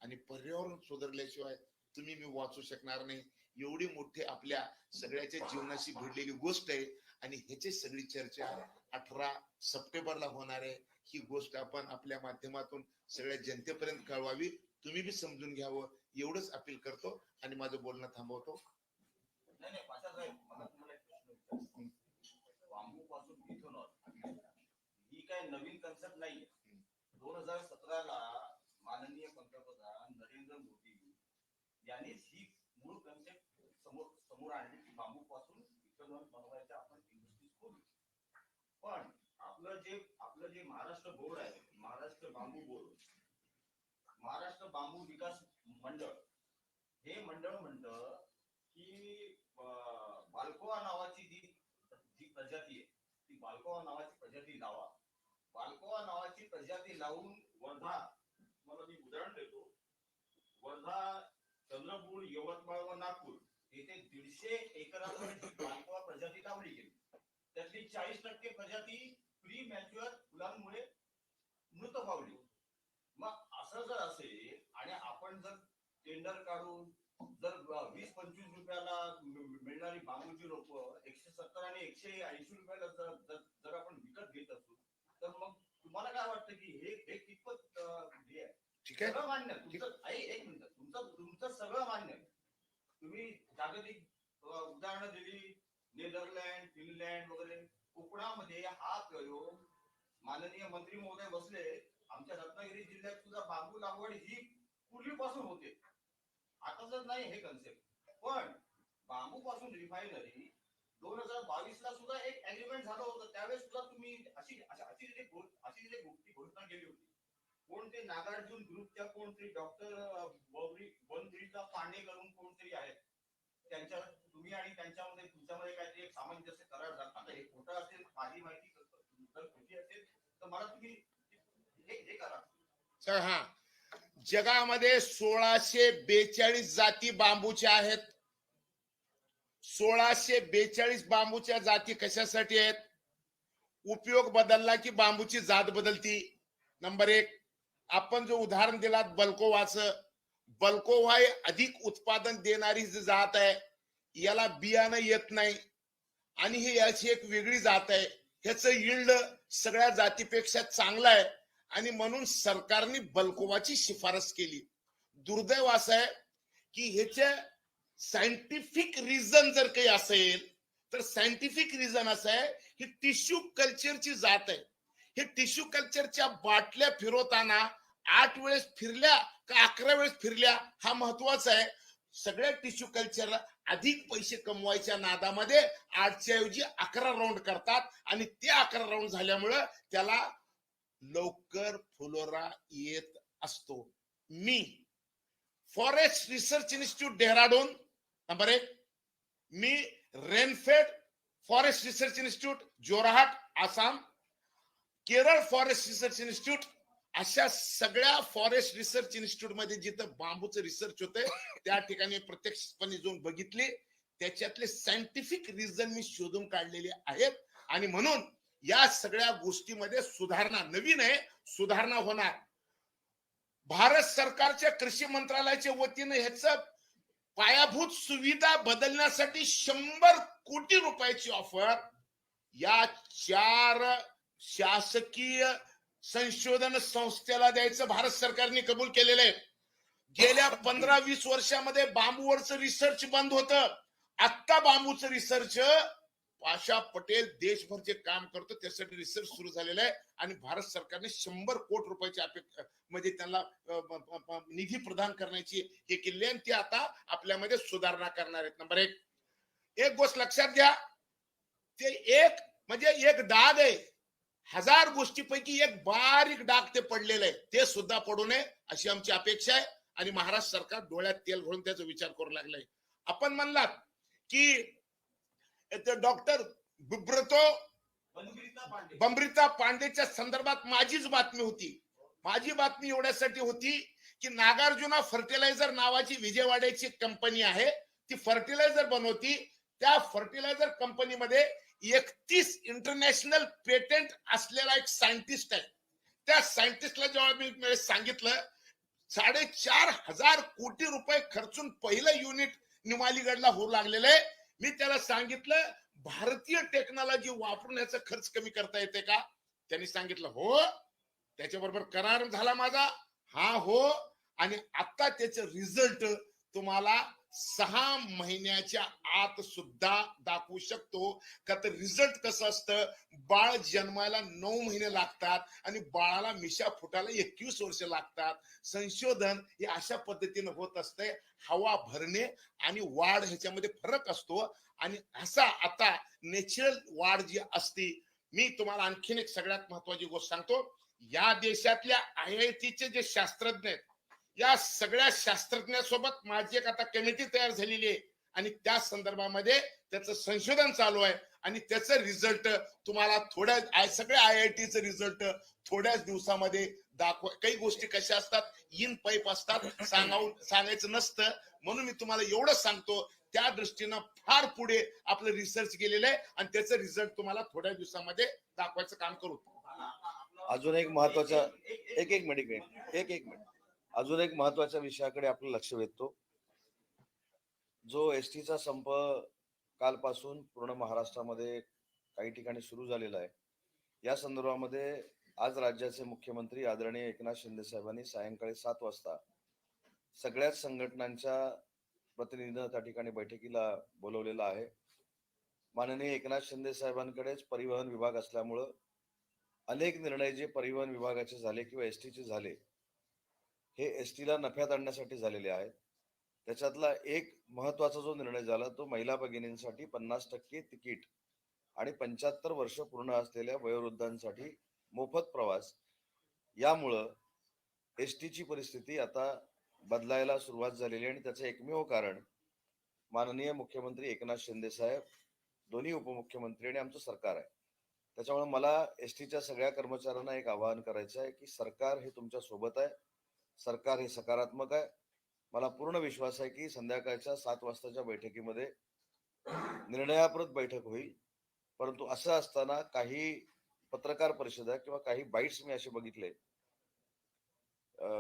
आणि पर्यावरण सुधारल्याशिवाय तुम्ही मी वाचू शकणार नाही. एवढी मोठी आपल्या सगळ्याच्या जीवनाशी भिडलेली गोष्ट आहे आणि ह्याची सगळी चर्चा 18 सप्टेंबरला होणार आहे. ही गोष्ट आपण आपल्या माध्यमातून सगळ्या जनतेपर्यंत कळवावी. तुम्ही बी समजून घ्यावं एवढंच अपील करतो आणि माझं बोलणं थांबवतो. नाही पाशा साहेब, मला तुम्हाला एक प्रश्न विचारायचा. बांबू पासून इथेनॉल ही काय नवीन कन्सेप्ट नाहीये. 2017ला माननीय पंतप्रधान नरेंद्र मोदी यांनीच ही मूळ कन्सेप्ट समोर आणली की बांबू पासून इथेनॉल बनवायचं आपण इंडस्ट्री खोलू. पण आपलं जे महाराष्ट्र बोर्ड आहे, महाराष्ट्र बांबू बोर्ड, महाराष्ट्र बांबू विकास मंडळ, हे मंडळ म्हणतं की बाल्कोआ नावाची जी प्रजाती आहे ती बाल्कोआ नावाची प्रजाती लावा. बाल्कोआ नावाची प्रजाती लावून वर्धा, मला मी उदाहरण देतो, वर्धा, चंद्रपूर, यवतमाळ व नागपूर येथे 150 एकरामध्ये बाल्कोआ प्रजाती लावली गेली. त्यातली 40% प्रजाती प्री मॅच्युअर फुलांमुळे मृत पावली. मग असं जर असेल आणि आपण जर टेंडर काढून जर 20-25 रुपयाला मिळणारी बांबूची रोपं 170 आणि 180 रुपयाला जर आपण विकत घेत असू तर मग तुम्हाला काय वाटतं की हे कितपत हे आहे? ठीक आहे, सगळं मान्य तुमचं. एक मिनिट, तुमचं सगळं मान्य. तुम्ही जागतिक उदाहरणं दिली, नेदरलँड, फिनलँड वगैरे. कोकणामध्ये हा प्रयोग माननीय मंत्री महोदय बसले, आमच्या रत्नागिरी जिल्ह्यात सुद्धा बांबू लागवड ही पूर्वीपासून होते. आता जर नाही हे कन्सेप्ट, पण बांबू पासून रिफायनरी 2022 ला सुद्धा एक अग्रीमेंट झालं होतं. त्यावेळेस सुद्धा तुम्ही अशी जी घोषणा केली होती. कोण ते नागार्जुन ग्रुपच्या कोणतरी डॉक्टर बनब्रीचा पांडे करून कोणतरी आहेत, त्यांच्या तुम्ही आणि त्यांच्यामध्ये तुमच्यामध्ये काहीतरी एक सामंजस्य करार झाला. आता हे खोटं असेल, माझी माहिती जर खोटी असेल तर मला तुम्ही हे करा. सर हा, जगामध्ये 1642 जाती बांबूच्या आहेत. 1642 बांबूच्या जाती कशासाठी आहेत? उपयोग बदलला की बांबूची जात बदलती. नंबर 1. आपण जो उदाहरण दिलात बल्कोवाचं, बल्कोवा हे अधिक उत्पादन देणारी जात आहे. याला बियाणं येत नाही आणि ही याची एक वेगळी जात आहे. ह्याचं यील्ड सगळ्या जातीपेक्षा चांगलं आहे आणि म्हणून सरकारने बल्कोवाची शिफारस केली. दुर्दैव असं आहे की ह्याचे सायंटिफिक रिझन जर काही असेल तर सायंटिफिक रिझन असं आहे की टिश्यू कल्चरची जात आहे. हे टिश्यू कल्चरच्या बाटल्या फिरवताना 8 वेळेस फिरल्या का 11 वेळेस फिरल्या हा महत्वाचा आहे. सगळ्या टिश्यू कल्चरला अधिक पैसे कमवायच्या नादामध्ये 8च्या ऐवजी 11 राऊंड करतात आणि ते 11 राऊंड झाल्यामुळं त्याला लवकर फुलोरा येत असतो. मी forest research institute Dehradun number 1, मी rainfed forest research institute Jorhat Assam, Kerala forest research institute, अशा सगळ्या फॉरेस्ट रिसर्च इन्स्टिट्यूट मध्ये जिथं बांबूचं रिसर्च होतंय त्या ठिकाणी प्रत्यक्षपणे जाऊन बघितले. त्याच्यातले सायंटिफिक रिझन मी शोधून काढलेले आहेत आणि म्हणून या सगळ्या गोष्टीमध्ये सुधारणा, नवीन आहे, सुधारणा होणार. भारत सरकारच्या कृषी मंत्रालयाच्या वतीने ह्याचं पायाभूत सुविधा बदलण्यासाठी 100 कोटी रुपयाची ऑफर या 4 शासकीय संशोधन संस्थेला द्यायचं भारत सरकारने कबूल केलेलं आहे. गेल्या 15-20 वर्षामध्ये बांबूवरचं रिसर्च बंद होतं. आता बांबूचं रिसर्च पाशा पटेल देशभर जे काम करतो त्यासाठी रिसर्च सुरू झालेला आहे आणि भारत सरकारने 100 कोटी रुपयाची अपेक्षा म्हणजे त्यांना निधी प्रदान करण्याची हे केली आणि ते आता आपल्यामध्ये सुधारणा करणार आहेत. नंबर 1, एक गोष्ट लक्षात घ्या, ते एक म्हणजे एक डाग आहे, 1000 गोष्टीपैकी एक बारीक डाग ते पडलेलं आहे, ते सुद्धा पडू नये अशी आमची अपेक्षा आहे आणि महाराष्ट्र सरकार डोळ्यात तेल घालून त्याचा विचार करू लागलाय. आपण म्हणलात की डॉक्टर बंब्रीता पांडेच्या संदर्भात माझीच बातमी होती. माझी बातमी एवढ्यासाठी होती की नागार्जुना फर्टिलायझर नावाची विजयवाड्याची कंपनी आहे, ती फर्टिलायझर बनवती. त्या फर्टिलायझर कंपनीमध्ये 31 इंटरनॅशनल पेटंट असलेला एक सायंटिस्ट आहे. त्या सायंटिस्टला जेव्हा मी सांगितलं 4,500 कोटी रुपये खर्चून पहिलं युनिट निमालीगडला होऊ लागलेलं आहे, मी त्याला सांगितलं भारतीय टेक्नॉलॉजी वापरून याचा खर्च कमी करता येते का? त्यांनी सांगितलं हो. त्याच्याबरोबर करार झाला माझा, हा हो. आणि आता त्याचे रिझल्ट तुम्हाला 6 महिन्याच्या आत सुद्धा दाखवू शकतो का? तर रिझल्ट कसं असतं, बाळ जन्माला 9 महिने लागतात आणि बाळाला मिशा फुटायला 21 वर्ष लागतात. संशोधन हे अशा पद्धतीने होत असते. हवा भरणे आणि वाढ ह्याच्यामध्ये फरक असतो आणि असा आता नॅचरल वाढ जी असते. मी तुम्हाला आणखीन एक सगळ्यात महत्वाची गोष्ट सांगतो. या देशातल्या IIT जे शास्त्रज्ञ आहेत, या सगळ्या शास्त्रज्ञांसोबत माझी एक आता कमिटी तयार झालेली आहे आणि त्या संदर्भामध्ये त्याचं संशोधन चालू आहे आणि त्याचं रिझल्ट तुम्हाला सगळ्या IITचं रिझल्ट थोड्याच दिवसामध्ये दाखवा. काही गोष्टी कशा असतात, इन पाईप असतात, सांगायचं नसतं. म्हणून मी तुम्हाला एवढं सांगतो, त्या दृष्टीनं फार पुढे आपलं रिसर्च गेलेलं आहे आणि त्याचं रिझल्ट तुम्हाला थोड्या दिवसामध्ये दाखवायचं काम करू. अजून एक महत्वाचा एक मिनिट अजून एक महत्वाच्या विषयाकडे आपलं लक्ष वेधतो. जो एसटीचा संप कालपासून पूर्ण महाराष्ट्रामध्ये काही ठिकाणी सुरू झालेला आहे, या संदर्भामध्ये आज राज्याचे मुख्यमंत्री आदरणीय एकनाथ शिंदे साहेबांनी सायंकाळी 7 वाजता सगळ्याच संघटनांच्या प्रतिनिधींना त्या ठिकाणी बैठकीला बोलवलेलं आहे. माननीय एकनाथ शिंदे साहेबांकडेच परिवहन विभाग असल्यामुळं अनेक निर्णय जे परिवहन विभागाचे झाले किंवा एसटीचे झाले, हे एसटीला नफ्यात आणण्यासाठी झालेले आहेत. त्याच्यातला एक महत्वाचा जो निर्णय झाला तो महिला भगिनींसाठी 50% तिकीट आणि 75 वर्ष पूर्ण असलेल्या वयोवृद्धांसाठी मोफत प्रवास. यामुळं एसटीची परिस्थिती आता बदलायला सुरुवात झालेली आहे आणि त्याचं एकमेव कारण माननीय मुख्यमंत्री एकनाथ शिंदे साहेब, दोन्ही उपमुख्यमंत्री आणि आमचं सरकार आहे. त्याच्यामुळे मला एसटीच्या सगळ्या कर्मचाऱ्यांना एक आवाहन करायचं आहे की सरकार हे तुमच्या सोबत आहे, सरकार हे सकारात्मक आहे. मला पूर्ण विश्वास आहे की संध्याकाळच्या 7 वाजताच्या बैठकीमध्ये निर्णयाप्रत बैठक होईल. परंतु असं असताना काही पत्रकार परिषदा किंवा काही बाईट्स मी असे बघितले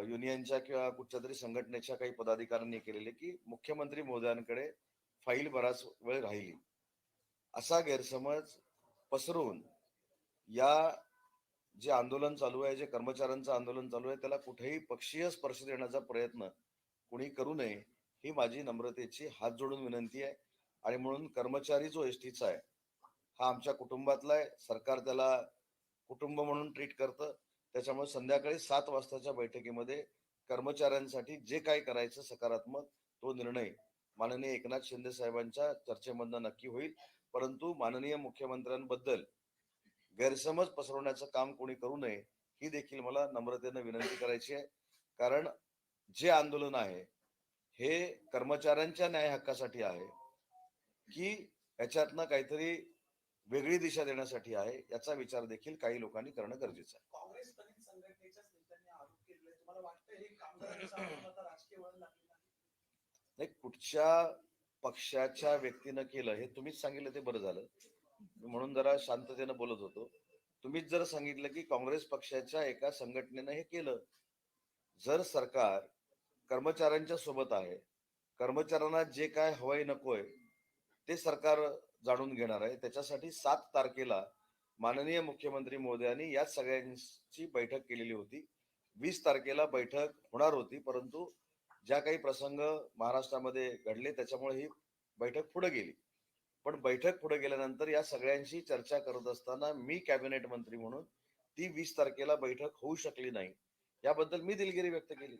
युनियनच्या किंवा कुठच्या तरी संघटनेच्या काही पदाधिकाऱ्यांनी केलेले की मुख्यमंत्री महोदयांकडे फाईल बराच वेळ राहिली, असा गैरसमज पसरवून या जे आंदोलन चालू आहे, जे कर्मचाऱ्यांचं आंदोलन चालू आहे, त्याला कुठेही पक्षीय स्पर्श देण्याचा प्रयत्न कुणी करू नये ही माझी नम्रतेची हात जोडून विनंती आहे. आणि म्हणून कर्मचारी जो एसटीचा आहे हा आमच्या कुटुंबातला आहे, सरकार त्याला कुटुंब म्हणून ट्रीट करतं. त्याच्यामुळे संध्याकाळी 7 वाजताच्या बैठकीमध्ये कर्मचाऱ्यांसाठी जे काय करायचं सकारात्मक तो निर्णय माननीय एकनाथ शिंदे साहेबांच्या चर्चेमधनं नक्की होईल. परंतु माननीय मुख्यमंत्र्यांबद्दल गैरसमज पसरवण्याचं काम कोणी करू नये ही देखील मला नम्रतेनं विनंती करायची आहे. कारण जे आंदोलन आहे हे कर्मचाऱ्यांच्या न्याय हक्कासाठी आहे की याच्यातनं काहीतरी वेगळी दिशा देण्यासाठी आहे, याचा विचार देखील काही लोकांनी करणं गरजेचं आहे. काँग्रेस दलित संघटनेच्याच नेत्यांनी आरोप केलेला आहे. तुम्हाला वाटतं हे कामगारांचं आंदोलन आता राजकीय वळण लागलेलं आहे? नाही, कुठच्या पक्षाच्या व्यक्तीनं केलं हे तुम्हीच सांगितलं ते बरं झालं. म्हणून जरा शांततेनं बोलत होतो. तुम्हीच जर सांगितलं की काँग्रेस पक्षाच्या एका संघटनेनं हे केलं. जर सरकार कर्मचाऱ्यांच्या सोबत आहे, कर्मचाऱ्यांना जे काय हवंय नकोय ते सरकार जाणून घेणार आहे. त्याच्यासाठी 7 तारखेला माननीय मुख्यमंत्री महोदयांनी या सगळ्यांची बैठक केलेली होती. 20 तारखेला बैठक होणार होती, परंतु ज्या काही प्रसंग महाराष्ट्रामध्ये घडले त्याच्यामुळे ही बैठक पुढे गेली. पण बैठक पुढे गेल्यानंतर या सगळ्यांशी चर्चा करत असताना मी कॅबिनेट मंत्री म्हणून ती 20 तारखेला बैठक होऊ शकली नाही, याबद्दल मी दिलगिरी व्यक्त केली.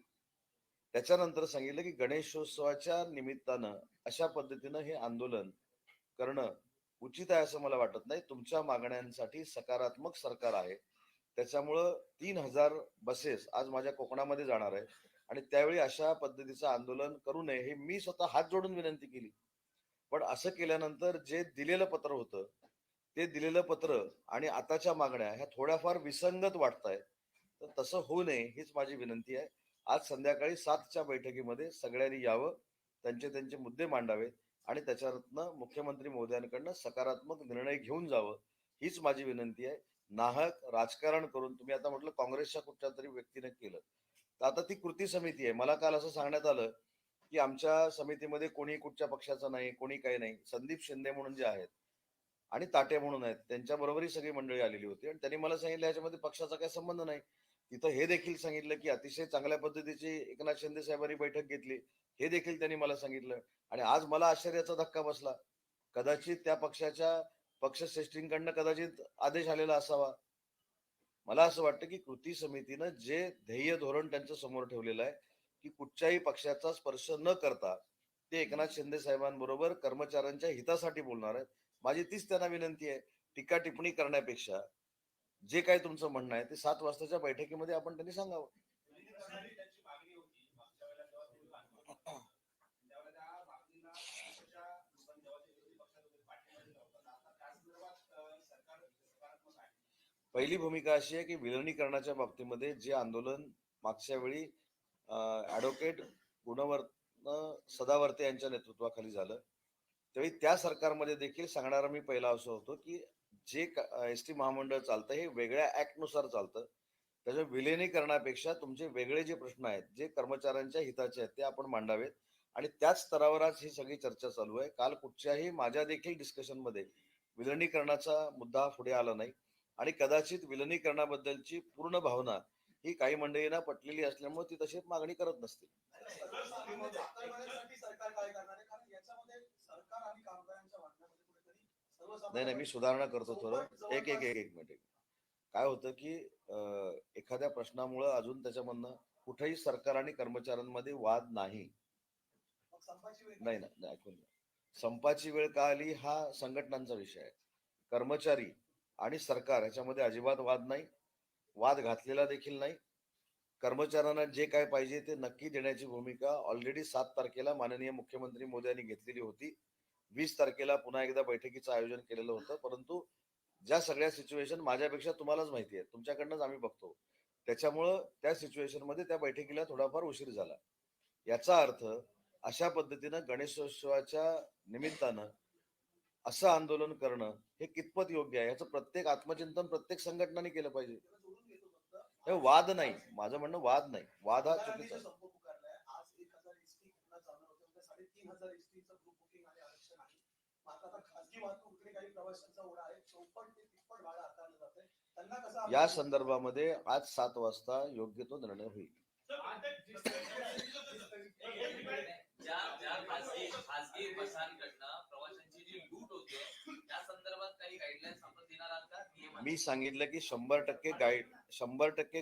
त्याच्यानंतर सांगितलं की गणेशोत्सवाच्या निमित्तानं अशा पद्धतीनं हे आंदोलन करणं उचित आहे असं मला वाटत नाही. तुमच्या मागण्यांसाठी सकारात्मक सरकार आहे. त्याच्यामुळं 3000 बसेस आज माझ्या कोकणामध्ये जाणार आहे आणि त्यावेळी अशा पद्धतीचं आंदोलन करू नये हे मी स्वतः हात जोडून विनंती केली. पण असं केल्यानंतर जे दिलेलं पत्र होतं ते दिलेलं पत्र आणि आताच्या मागण्या ह्या थोड्याफार विसंगत वाटतायत. तर तसं होऊ नये हीच माझी विनंती आहे. आज संध्याकाळी 7च्या बैठकीमध्ये सगळ्यांनी यावं, त्यांचे त्यांचे मुद्दे मांडावेत आणि त्याच्यातनं मुख्यमंत्री महोदयांकडनं सकारात्मक निर्णय घेऊन जावं हीच माझी विनंती आहे. नाहक राजकारण करून तुम्ही आता म्हटलं काँग्रेसच्या कुठच्या तरी व्यक्तीने केलं, तर आता ती कृती समिती आहे. मला काल असं सांगण्यात आलं की आमच्या समितीमध्ये कोणी कुठच्या पक्षाचं नाही, कोणी काही नाही. संदीप शिंदे म्हणून जे आहेत आणि ताटे म्हणून आहेत त्यांच्या बरोबर ही सगळी मंडळी आलेली होती आणि त्यांनी मला सांगितलं याच्यामध्ये पक्षाचा काही संबंध नाही. तिथं हे देखील सांगितलं की अतिशय चांगल्या पद्धतीची एकनाथ शिंदे साहेबांनी बैठक घेतली, हे देखील त्यांनी मला सांगितलं. आणि आज मला आश्चर्याचा धक्का बसला. कदाचित त्या पक्षाच्या पक्षश्रेष्ठींकडनं कदाचित आदेश आलेला असावा. मला असं वाटतं की कृती समितीनं जे ध्येय धोरण त्यांच्या समोर ठेवलेलं आहे की कुठच्याही पक्षाचा स्पर्श न करता ते एकनाथ शिंदे साहेबांबरोबर कर्मचाऱ्यांच्या हितासाठी बोलणार आहेत. माझी तीच त्यांना विनंती आहे. टीका टिप्पणी करण्यापेक्षा जे काही तुमचं म्हणणं आहे ते 7 वाजताच्या बैठकीमध्ये आपण त्यांनी सांगावं. त्यांची मागणी होती मागच्या वेळेला जेव्हा ते आंदोलन त्यावेळेला त्या मागणीला पक्षाच्या लोकांनी जेव्हा ते विरोधी पक्षात होते पाठिंबा दिला होता. आता त्या संदर्भात सरकार सकारात्मक आहे. पहिली भूमिका अशी आहे की विलिनीकरणाच्या बाबतीमध्ये जे आंदोलन मागच्या वेळी ऍडव्होकेट गुणवर्धन सदावर्ते यांच्या नेतृत्वाखाली झालं त्यावेळी त्या सरकारमध्ये देखील सांगणारा मी पहिला असं होतो की जे एसटी महामंडळ चालतं हे वेगळ्या ऍक्टनुसार चालतं. त्याच्या विलिनीकरणापेक्षा तुमचे वेगळे जे प्रश्न आहेत जे कर्मचाऱ्यांच्या हिताचे आहेत ते आपण मांडावेत आणि त्याच स्तरावर आज ही सगळी चर्चा चालू आहे. काल कुठच्याही माझ्या देखील डिस्कशनमध्ये विलिनीकरणाचा मुद्दा पुढे आला नाही आणि कदाचित विलिनीकरणाबद्दलची पूर्ण भावना ही काही मंडळींना पटलेली असल्यामुळे ती तशी मागणी करत नसतील. साठी सरकार काय करणार आहे? कारण याच्यामध्ये सरकार आणि कामगारांच्या वाटण्यामध्ये कुठेतरी नाही मी सुधारणा करतो थोडं. एक मिनिट. काय होतं की एखाद्या प्रश्नामुळं अजून त्याच्यामधनं कुठेही सरकार आणि कर्मचाऱ्यांमध्ये वाद नाही. संपाची वेळ नाही नाही ऐकून घ्या. संपाची वेळ का आली हा संघटनांचा विषय आहे. कर्मचारी आणि सरकार याच्यामध्ये अजिबात वाद नाही, वाद घातलेला देखील नाही. कर्मचाऱ्यांना जे काय पाहिजे ते नक्की देण्याची भूमिका ऑलरेडी 7 तारखेला माननीय मुख्यमंत्री मोदयांनी घेतलेली होती. 20 तारखेला पुन्हा एकदा बैठकीचं आयोजन केलेलं होतं. परंतु ज्या सगळ्या सिच्युएशन माझ्यापेक्षा तुम्हालाच माहिती आहे, तुमच्याकडनंच आम्ही बघतो, त्याच्यामुळं त्या सिच्युएशन मध्ये त्या बैठकीला थोडाफार उशीर झाला. याचा अर्थ अशा पद्धतीनं गणेशोत्सवाच्या निमित्तानं असं आंदोलन करणं हे कितपत योग्य आहे याचं प्रत्येक आत्मचिंतन प्रत्येक संघटनाने केलं पाहिजे. जोडून घेतो फक्त. हे वाद नाही, माझं म्हणणं वाद नाही, वाद हा चुकीचा आहे. संप पुकारलाय. आज 1000 एसटी पुन्हा चालणार होते, उद्या 3500 एसटीचं ग्रुप बुकिंग आणि आरक्षण आहे. मात्र आता खासगी वाहतुकीकडे काही प्रवाशांचा ओढा आहे, चौपट ते तिप्पट भाडं आकारलं जातंय. त्यांना कसं या संदर्भामध्ये आज 7 वाजता योग्य तो निर्णय होईल. ज्या खासगी बसांकडनं प्रवाशांची जी लूट होते त्या संदर्भात काही गाईडलाईन्स आपण देणार आहात का? मी सांगितलं की 100%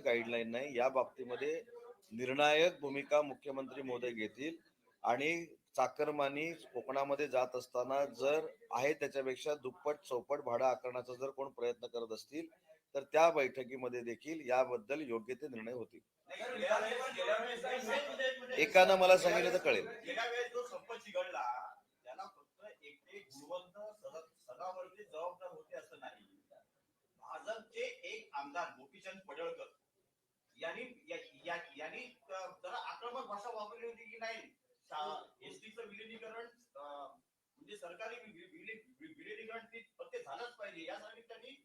गाईडलाईन नाही, या बाबतीमध्ये निर्णायक भूमिका मुख्यमंत्री महोदय घेतील. आणि चाकरमानी कोकणामध्ये जात असताना जर आहे त्याच्यापेक्षा दुप्पट चौपट भाडं आकारण्याचा जर कोण प्रयत्न करत असतील तर त्या बैठकीमध्ये देखील याबद्दल योग्य ते निर्णय होतील. एकानं मला सांगितलं तर कळेल. गेल्या वेळेस जो संप चिघळला त्याला फक्त एकटे गुणवंत सदावर्ती जबाबदार होते असं नाही. भाजपचे एक आमदार गोपीचंद पडळकर यांनी जरा आक्रमक भाषा वापरली होती की नाही, एसटीचं विलिनीकरण म्हणजे सरकारी विलिनीकरण ते झालंच पाहिजे यासाठी त्यांनी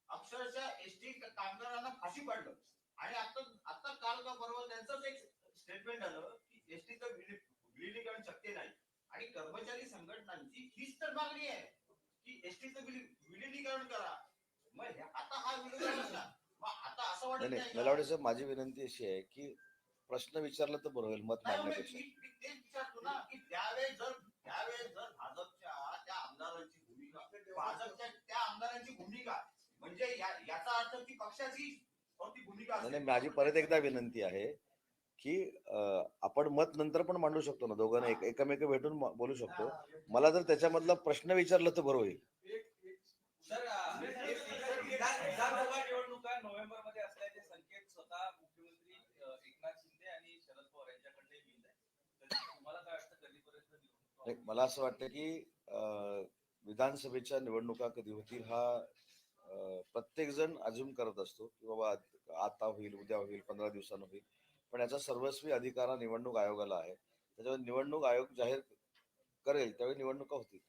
अक्षरशः एसटी कामगारांना फाशी पाडलं. आणि आता काल का परवा त्यांचंच एक स्टेटमेंट आलं की एसटीचं विलिनीकरण शक्य नाही. आणि कर्मचारी संघटनांची हीच तर मागणी आहे की एसटीचं विलिनीकरण करा. मग आता हा विलिनीकरण असला मग आता असं वाटत नाही नाही नलावडे साहेब, माझी विनंती अशी आहे की प्रश्न विचारला तर बरं होईल मत मांडण्यापेक्षा. मी तेच विचारतो ना की त्यावेळेस जर भाजपच्या त्या आमदारांची भूमिका म्हणजे याचा अर्थ ती पक्षाची भूमिका नाही माझी परत एकदा विनंती आहे की आपण मत नंतर पण मांडू शकतो ना, दोघांना एकमेक भेटून बोलू शकतो. मला जर त्याच्यामधला प्रश्न विचारला तर बरं होईल. विधानसभा निवडणुका नोव्हेंबर मध्ये असल्याचे संकेत स्वतः मुख्यमंत्री एकनाथ शिंदे आणि शरद पवार यांच्याकडे मिळत आहे. तुम्हाला काय वाटतं कधीपर्यंत मला असं वाटतं की विधानसभेच्या निवडणुका कधी होतील हा प्रत्येक जण अज्युम करत असतो की बाबा आता होईल, उद्या होईल, 15 दिवसांनी होईल. पण याचा सर्वस्वी अधिकार हा निवडणूक आयोगाला आहे. त्याच्यामुळे निवडणूक आयोग जाहीर करेल त्यावेळी निवडणुका होतील.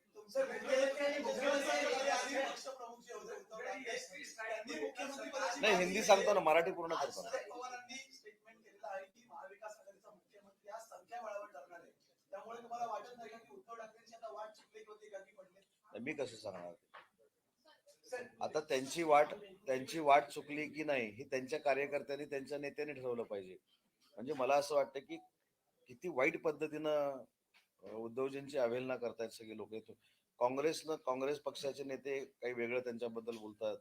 नाही हिंदी सांगतो ना, मराठी पूर्ण करतो ना. पवारांनी स्टेटमेंट केलेलं आहे की महाविकास आघाडीचा मुख्यमंत्री आज संख्या बळावर ठरणार आहे. त्यामुळे तुम्हाला वाटत नाही की उद्धव ठाकरेंची आता वाट चुकली होती का की पडले? मी कसं सांगणार? आता त्यांची वाट चुकली की नाही ही त्यांच्या कार्यकर्त्यांनी त्यांच्या नेत्याने ठरवलं पाहिजे. म्हणजे मला असं वाटतं की किती वाईट पद्धतीनं उद्धवजींची अवहेलना करतायत सगळे लोक. काँग्रेस पक्षाचे नेते काही वेगळं त्यांच्याबद्दल बोलतात.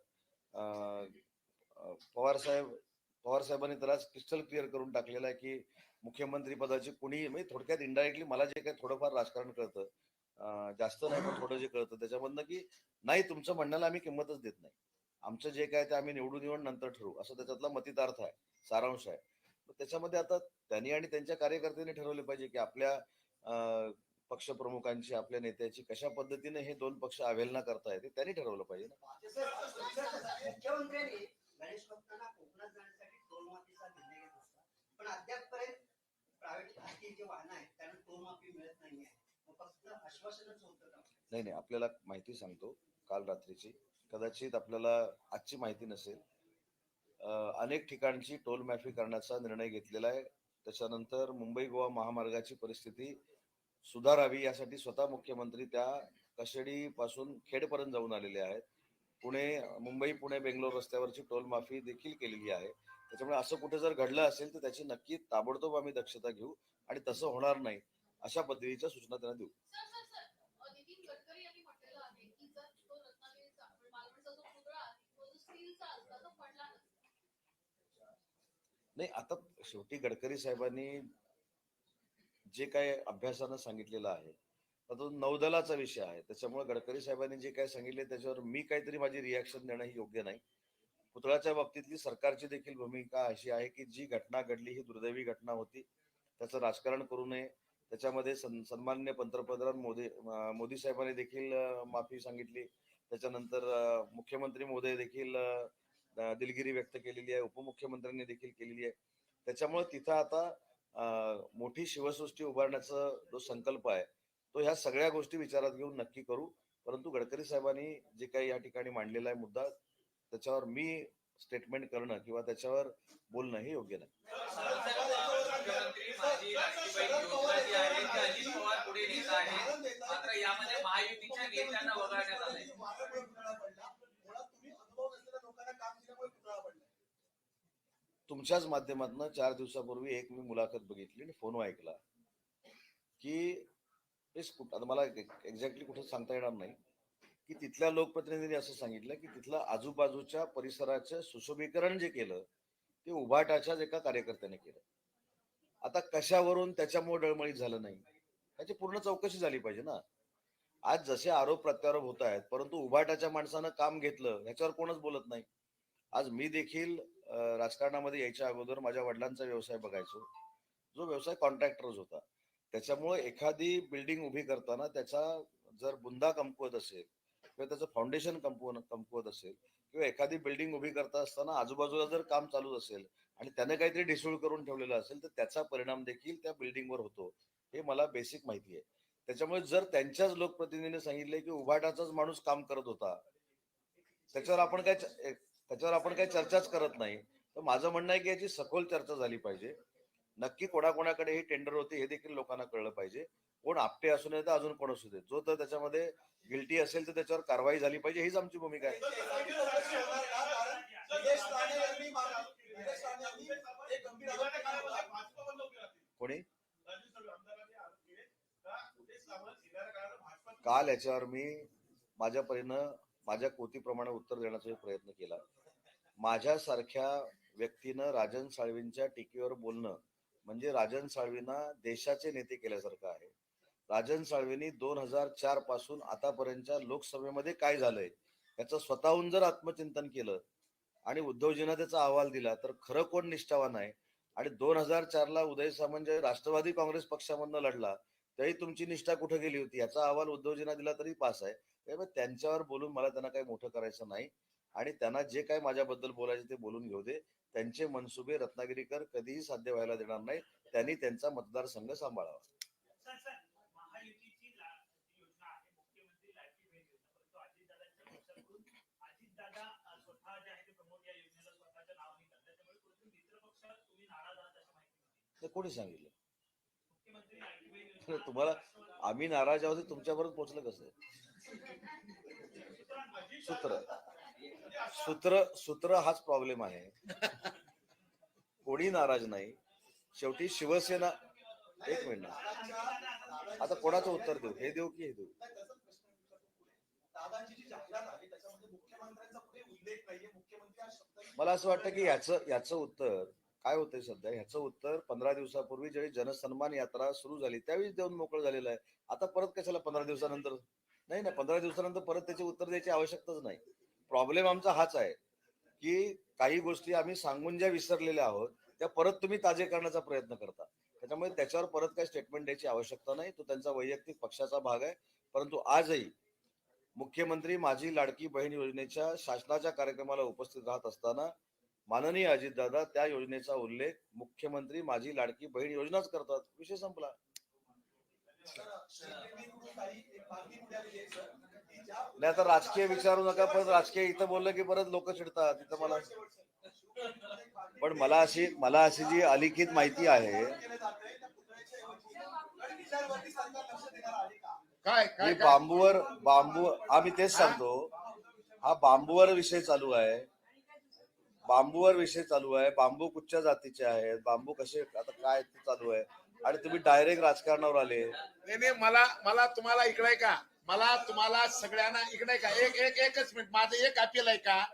पवार साहेबांनी त्यालाच क्रिस्टल क्लिअर करून टाकलेलं आहे की मुख्यमंत्री पदाची कुणी, म्हणजे थोडक्यात इनडायरेक्टली मला जे काही थोडंफार राजकारण कळतं, जास्त नाही पण थोडं जे कळतं त्याच्यामधनं की नाही तुमचं म्हणण्याला आम्ही किंमतच देत नाही, आमचं जे काय ते आम्ही निवडून येऊन नंतर ठरवू, असं त्याच्यातला मतितार्थ आहे, सारांश आहे. त्याच्यामध्ये आता त्यांनी आणि त्यांच्या कार्यकर्त्यांनी ठरवले पाहिजे की आपल्या पक्षप्रमुखांची, आपल्या नेत्याची कशा पद्धतीने हे दोन पक्ष अवहेलना करतायत ते त्यांनी ठरवलं पाहिजे ना. मुख्यमंत्र्यांनी गणेश भक्तांना कोकणात जाण्यासाठी टोलमाफीचा निर्णय घेत असतात, पण अद्यापपर्यंत प्रायव्हेट खासगी जे वाहन आहेत त्यांना टोलमाफी मिळत नाहीये. फक्त आश्वासनच होतं का? नाही आपल्याला माहिती सांगतो काल रात्रीची, कदाचित आपल्याला आजची माहिती नसेल. अनेक ठिकाणची टोल माफी करण्याचा निर्णय घेतलेला आहे. त्याच्यानंतर मुंबई गोवा महामार्गाची परिस्थिती सुधारावी यासाठी स्वतः मुख्यमंत्री त्या कशेडी पासून खेडपर्यंत जाऊन आलेले आहेत. मुंबई पुणे बेंगलोर रस्त्यावरची टोल माफी देखील केलेली आहे. त्याच्यामुळे असं कुठे जर घडलं असेल तर त्याची नक्की ताबडतोब आम्ही दक्षता घेऊ आणि तसं होणार नाही अशा पद्धतीच्या सूचना त्यांना देऊ. नितीन गडकरी यांनी म्हटलेलं आहे की जर तो रत्नागिरीचा मालवणचा जो पुतळा आहे तो जो स्टीलचा असता तो पडला नसता. नाही आता शेवटी गडकरी साहेबांनी जे काय अभ्यासानं सांगितलेलं आहे तो नौदलाचा विषय आहे. त्याच्यामुळे गडकरी साहेबांनी जे काय सांगितले त्याच्यावर मी काहीतरी माझी रिॲक्शन देणं ही योग्य नाही. पुतळ्याच्या बाबतीतली सरकारची देखील भूमिका अशी आहे की जी घटना घडली ही दुर्दैवी घटना होती, त्याचं राजकारण करू नये. त्याच्यामध्ये सन्माननीय पंतप्रधान मोदी साहेबांनी देखील माफी सांगितली. त्याच्यानंतर मुख्यमंत्री महोदय देखील दिलगिरी व्यक्त केलेली आहे, उपमुख्यमंत्र्यांनी देखील केलेली आहे. त्याच्यामुळे तिथं आता मोठी शिवसृष्टी उभारण्याचा जो संकल्प आहे तो ह्या सगळ्या गोष्टी विचारात घेऊन नक्की करू. परंतु गडकरी साहेबांनी जे काही या ठिकाणी मांडलेला आहे मुद्दा, त्याच्यावर मी स्टेटमेंट करणं किंवा त्याच्यावर बोलणं हे योग्य नाही. मुख्यमंत्री माझी लाडकी बहीण योजना जी आहे ती अजित पवार पुढे नेत आहेत, मात्र यामध्ये महायुतीच्या नेत्यांना वगळण्यात आलंय. तुमच्याच माध्यमातून 4 दिवसापूर्वी एक मी मुलाखत बघितली आणि फोन ऐकला की आता मला एक्झॅक्टली कुठं सांगता येणार नाही की तिथल्या लोकप्रतिनिधींनी असं सांगितलं की तिथलं आजूबाजूच्या परिसराचं सुशोभीकरण जे केलं ते उभाटाच्याच एका कार्यकर्त्याने केलं. आता कशावरून त्याच्यामुळे डळमळीत झालं नाही त्याची पूर्ण चौकशी झाली पाहिजे ना. आज जसे आरोप प्रत्यारोप होत आहेत परंतु उभाटाच्या माणसानं काम घेतलं ह्याच्यावर कोणच बोलत नाही. आज मी देखील राजकारणामध्ये यायच्या अगोदर माझ्या वडिलांचा व्यवसाय बघायचो, जो व्यवसाय कॉन्ट्रॅक्टरच होता. त्याच्यामुळे एखादी बिल्डिंग उभी करताना त्याचा जर बुंदा कमकुवत असेल किंवा त्याचं फाउंडेशन कमकुवत असेल किंवा एखादी बिल्डिंग उभी करता असताना आजूबाजूला जर काम चालू असेल आणि त्याने काहीतरी ढिसूळ करून ठेवलेलं असेल तर त्याचा परिणाम देखील त्या बिल्डिंगवर होतो, हे मला बेसिक माहिती आहे. त्याच्यामुळे जर त्यांच्याच लोकप्रतिनिधीने सांगितले की उभाटाचाच माणूस काम करत होता, त्याच्यावर आपण काही चर्चाच करत नाही, तर माझं म्हणणं आहे की याची सखोल चर्चा झाली पाहिजे. नक्की कोणाकोणाकडे ही टेंडर होते हे देखील लोकांना कळलं पाहिजे. कोण आपटे असू नये तर अजून कोण असू दे, जो तर त्याच्यामध्ये गिल्टी असेल तर त्याच्यावर कारवाई झाली पाहिजे, हीच आमची भूमिका आहे. कोणी काल याच्यावर मी माझ्या परीनं माझ्या कोतीप्रमाणे उत्तर देण्याचा प्रयत्न केला. माझ्यासारख्या व्यक्तीनं राजन साळवींच्या टीकेवर बोलणं म्हणजे राजन साळवींना देशाचे नेते केल्यासारखं आहे. राजन साळवींनी 2004 पासून आतापर्यंतच्या लोकसभेमध्ये काय झालंय याचं स्वतःहून जर आत्मचिंतन केलं आणि उद्धवजींना त्याचा अहवाल दिला तर खरं कोण निष्ठावान आहे. आणि 2004 ला उदय सामंत राष्ट्रवादी काँग्रेस पक्षामधनं लढला तरी तुमची निष्ठा कुठे गेली होती याचा अहवाल उद्धवजींना दिला तरी पास आहे. त्यामुळे त्यांच्यावर बोलून मला त्यांना काही मोठं करायचं नाही आणि त्यांना जे काय माझ्याबद्दल बोलायचे ते बोलून घेऊ दे. त्यांचे मनसुबे रत्नागिरीकर कधीही साध्य व्हायला देणार नाही. त्यांनी त्यांचा मतदारसंघ सांभाळावा. कोणी सांगितलं तुम्हाला आम्ही नाराज आहोत तुमच्यापर्यंत पोहोचलं कसं? सूत्र हाच प्रॉब्लेम आहे. कोणी नाराज नाही. शेवटी शिवसेना एक मिनिट आता कोणाचं उत्तर देऊ, हे देऊ की हे देऊ? मला असं वाटतं की याचं उत्तर काय होतंय सध्या, ह्याचं उत्तर 15 दिवसापूर्वी ज्यावेळी जनसन्मान यात्रा सुरू झाली त्यावेळीच देऊन मोकळं झालेलं आहे. आता परत कशाला 15 दिवसानंतर? नाही ना, 15 दिवसानंतर परत त्याचे उत्तर द्यायची आवश्यकताच नाही. प्रॉब्लेम आमचा हाच आहे की काही गोष्टी आम्ही सांगून ज्या विसरलेल्या आहोत त्या परत तुम्ही ताजे करण्याचा प्रयत्न करता. त्याच्यामुळे त्याच्यावर परत काही स्टेटमेंट द्यायची आवश्यकता नाही. तो त्यांचा वैयक्तिक पक्षाचा भाग आहे. परंतु आजही मुख्यमंत्री माझी लाडकी बहीण योजनेच्या शासनाच्या कार्यक्रमाला उपस्थित राहत असताना माननीय अजितदादा त्या योजनेचा उल्लेख मुख्यमंत्री माझी लाडकी बहीण योजनाच करतात. विषय संपला. नाही आता राजकीय विचारू नका, पण राजकीय इथं बोललं की परत लोक चिडतात. इथं मला अशी जी अलिखित माहिती आहे काय बांबू आम्ही तेच सांगतो. हा बांबूवर विषय चालू आहे. बांबू कुठच्या जातीचे आहेत, बांबू कसे, आता काय चालू आहे आणि तुम्ही डायरेक्ट राजकारणावर आले. नाही मला तुम्हाला इकडे का, मला तुम्हाला सगळ्यांना इकडे का, एकच मिनिट माझं एक अपील आहे का,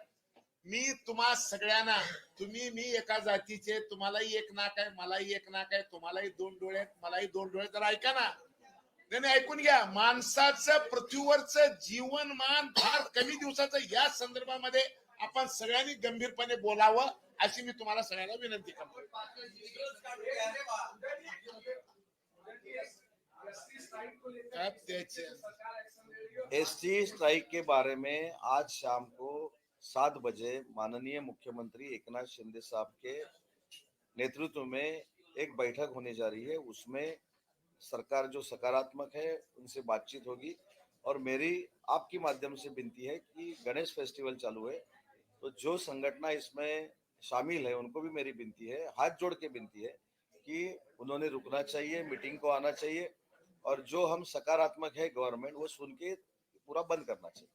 मी तुम्हा सगळ्यांना, मी एका जातीचे, तुम्हालाही एक नाक आहे, मलाही एक नाक आहे, तुम्हालाही दोन डोळे आहेत, मलाही दोन डोळे, तर ऐका ना. नाही ऐकून घ्या. माणसाचं पृथ्वीवरचं जीवनमान फार कमी दिवसाचं, या संदर्भामध्ये आपण सगळ्यांनी गंभीरपणे बोलावं अशी मी तुम्हाला सगळ्यांना विनंती करतो. एसटी स्ट्राइक के बारे में आज शाम को 7 बजे माननीय मुख्यमंत्री एकनाथ शिंदे साहब के नेतृत्व में एक बैठक होने जा रही है। उसमें सरकार जो सकारात्मक है उनसे बातचीत होगी और मेरी आपके माध्यम से विनती है कि गणेश फेस्टिवल चालू है, तो जो संगठन इसमें शामिल है उनको भी मेरी विनती है, हाथ जोड़ के विनती है कि उन्होंने रुकना चाहिए, मीटिंग को आना चाहिए और जो हम सकारात्मक है गवर्नमेंट वो सुन के पूरा बंद करना चाहिए।